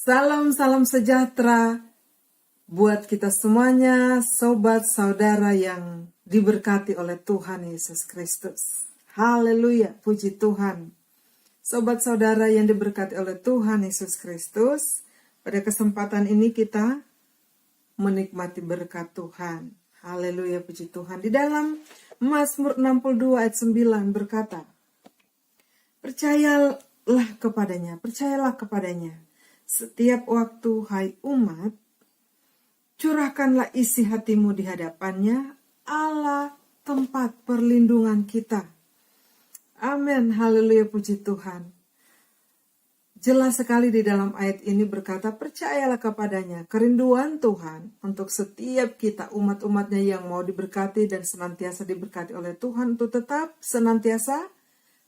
Salam sejahtera buat kita semuanya, sobat saudara yang diberkati oleh Tuhan Yesus Kristus. Haleluya, puji Tuhan. Sobat saudara yang diberkati oleh Tuhan Yesus Kristus, pada kesempatan ini kita menikmati berkat Tuhan. Haleluya, puji Tuhan. Di dalam Mazmur 62 ayat 9 berkata, percayalah kepadanya. Setiap waktu, hai umat, curahkanlah isi hatimu di hadapannya, Allah tempat perlindungan kita. Amin, haleluya, puji Tuhan. Jelas sekali di dalam ayat ini berkata, percayalah kepadanya. Kerinduan Tuhan untuk setiap kita umat-umatnya yang mau diberkati dan senantiasa diberkati oleh Tuhan, untuk tetap senantiasa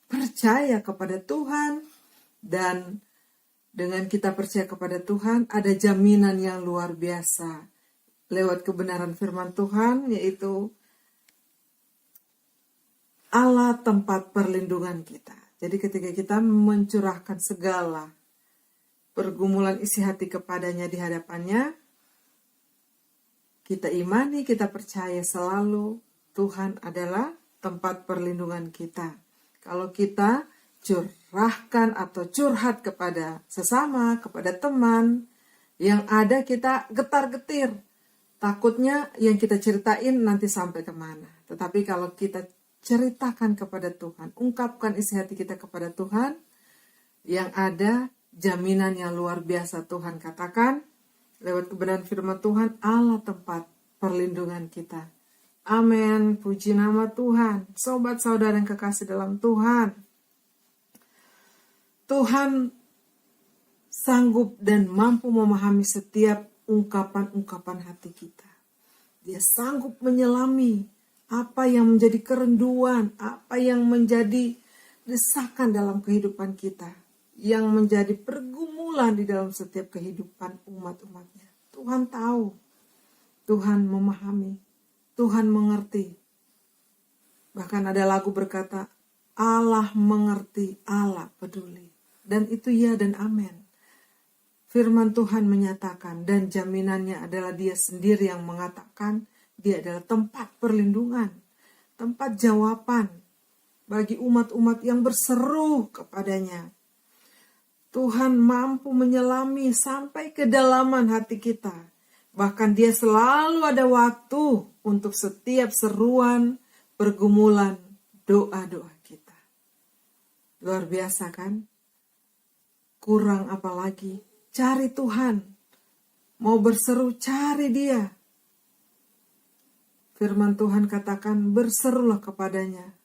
percaya kepada Tuhan. Dan dengan kita percaya kepada Tuhan, ada jaminan yang luar biasa lewat kebenaran firman Tuhan, yaitu Allah tempat perlindungan kita. Jadi ketika kita mencurahkan segala pergumulan isi hati kepadanya di hadapannya, kita imani, kita percaya selalu Tuhan adalah tempat perlindungan kita. Kalau kita curahkan atau curhat kepada sesama, kepada teman, yang ada kita getar-getir. Takutnya yang kita ceritain nanti sampai kemana. Tetapi kalau kita ceritakan kepada Tuhan, ungkapkan isi hati kita kepada Tuhan, yang ada jaminan yang luar biasa Tuhan katakan, lewat kebenaran firman Tuhan, Allah tempat perlindungan kita. Amin, puji nama Tuhan. Sobat saudara yang kekasih dalam Tuhan, Tuhan sanggup dan mampu memahami setiap ungkapan-ungkapan hati kita. Dia sanggup menyelami apa yang menjadi kerenduan, apa yang menjadi desakan dalam kehidupan kita, yang menjadi pergumulan di dalam setiap kehidupan umat-umatnya. Tuhan tahu, Tuhan memahami, Tuhan mengerti. Bahkan ada lagu berkata, Allah mengerti, Allah peduli. Dan itu ya dan amin. Firman Tuhan menyatakan, dan jaminannya adalah Dia sendiri yang mengatakan, Dia adalah tempat perlindungan, tempat jawaban bagi umat-umat yang berseru kepadanya. Tuhan mampu menyelami sampai kedalaman hati kita. Bahkan Dia selalu ada waktu untuk setiap seruan, pergumulan, doa-doa kita. Luar biasa kan? Kurang apalagi, cari Tuhan. Mau berseru, cari Dia. Firman Tuhan katakan, berserulah kepadanya.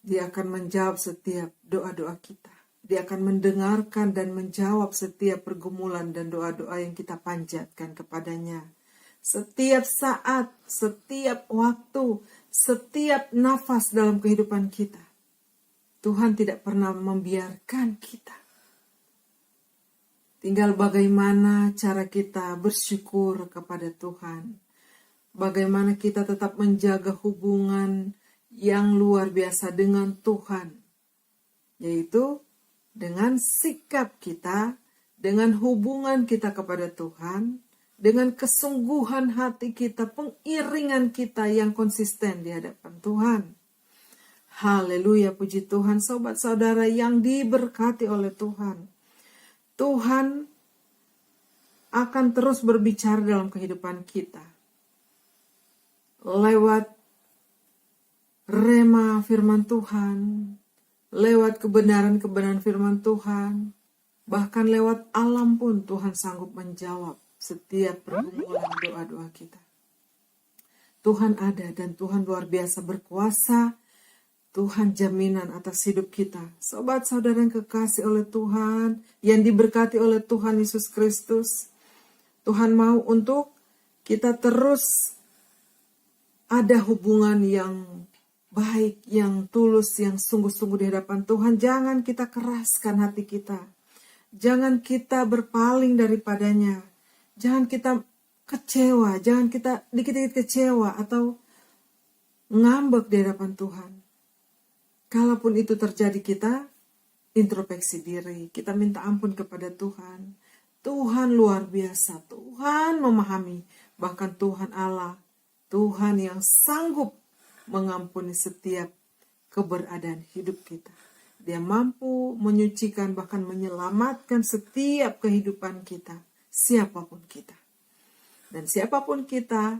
Dia akan menjawab setiap doa-doa kita. Dia akan mendengarkan dan menjawab setiap pergumulan dan doa-doa yang kita panjatkan kepadanya. Setiap saat, setiap waktu, setiap nafas dalam kehidupan kita. Tuhan tidak pernah membiarkan kita. Tinggal bagaimana cara kita bersyukur kepada Tuhan. Bagaimana kita tetap menjaga hubungan yang luar biasa dengan Tuhan. Yaitu dengan sikap kita, dengan hubungan kita kepada Tuhan, dengan kesungguhan hati kita, pengiringan kita yang konsisten di hadapan Tuhan. Haleluya, puji Tuhan, sobat saudara yang diberkati oleh Tuhan. Tuhan akan terus berbicara dalam kehidupan kita. Lewat rema firman Tuhan, lewat kebenaran-kebenaran firman Tuhan, bahkan lewat alam pun Tuhan sanggup menjawab setiap pergumulan doa-doa kita. Tuhan ada dan Tuhan luar biasa berkuasa. Tuhan jaminan atas hidup kita. Sobat saudara yang kekasih oleh Tuhan, yang diberkati oleh Tuhan Yesus Kristus. Tuhan mau untuk kita terus ada hubungan yang baik, yang tulus, yang sungguh-sungguh di hadapan Tuhan. Jangan kita keraskan hati kita. Jangan kita berpaling daripadanya. Jangan kita kecewa. Jangan kita dikit-dikit kecewa atau ngambek di hadapan Tuhan. Kalaupun itu terjadi, kita introspeksi diri, kita minta ampun kepada Tuhan. Tuhan luar biasa, Tuhan memahami, bahkan Tuhan Allah, Tuhan yang sanggup mengampuni setiap keberadaan hidup kita. Dia mampu menyucikan, bahkan menyelamatkan setiap kehidupan kita, siapapun kita. Dan siapapun kita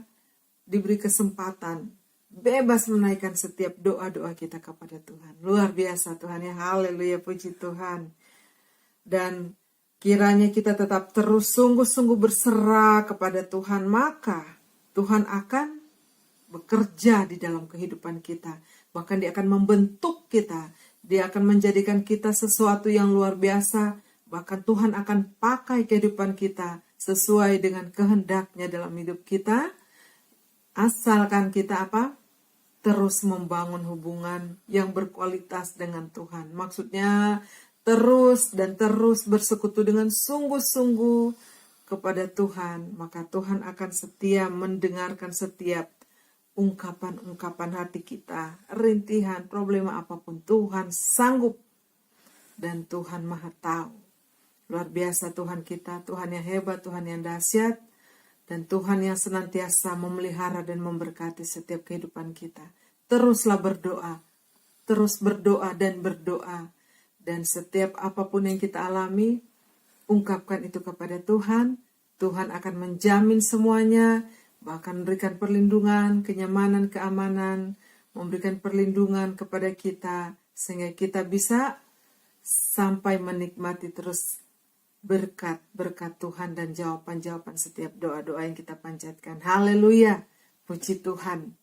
diberi kesempatan bebas menaikkan setiap doa-doa kita kepada Tuhan. Luar biasa Tuhan ya, haleluya, puji Tuhan. Dan kiranya kita tetap terus sungguh-sungguh berserah kepada Tuhan, maka Tuhan akan bekerja di dalam kehidupan kita. Bahkan Dia akan membentuk kita. Dia akan menjadikan kita sesuatu yang luar biasa. Bahkan Tuhan akan pakai kehidupan kita sesuai dengan kehendak-Nya dalam hidup kita. Asalkan kita apa? Terus membangun hubungan yang berkualitas dengan Tuhan. Maksudnya terus dan terus bersekutu dengan sungguh-sungguh kepada Tuhan. Maka Tuhan akan setia mendengarkan setiap ungkapan-ungkapan hati kita, rintihan, problema apapun, Tuhan sanggup dan Tuhan maha tahu. Luar biasa Tuhan kita, Tuhan yang hebat, Tuhan yang dahsyat, dan Tuhan yang senantiasa memelihara dan memberkati setiap kehidupan kita. Teruslah berdoa, terus berdoa dan berdoa, dan setiap apapun yang kita alami, ungkapkan itu kepada Tuhan. Tuhan akan menjamin semuanya, bahkan memberikan perlindungan, kenyamanan, keamanan, memberikan perlindungan kepada kita, sehingga kita bisa sampai menikmati terus berkat Tuhan dan jawaban-jawaban setiap doa-doa yang kita panjatkan. Haleluya, puji Tuhan.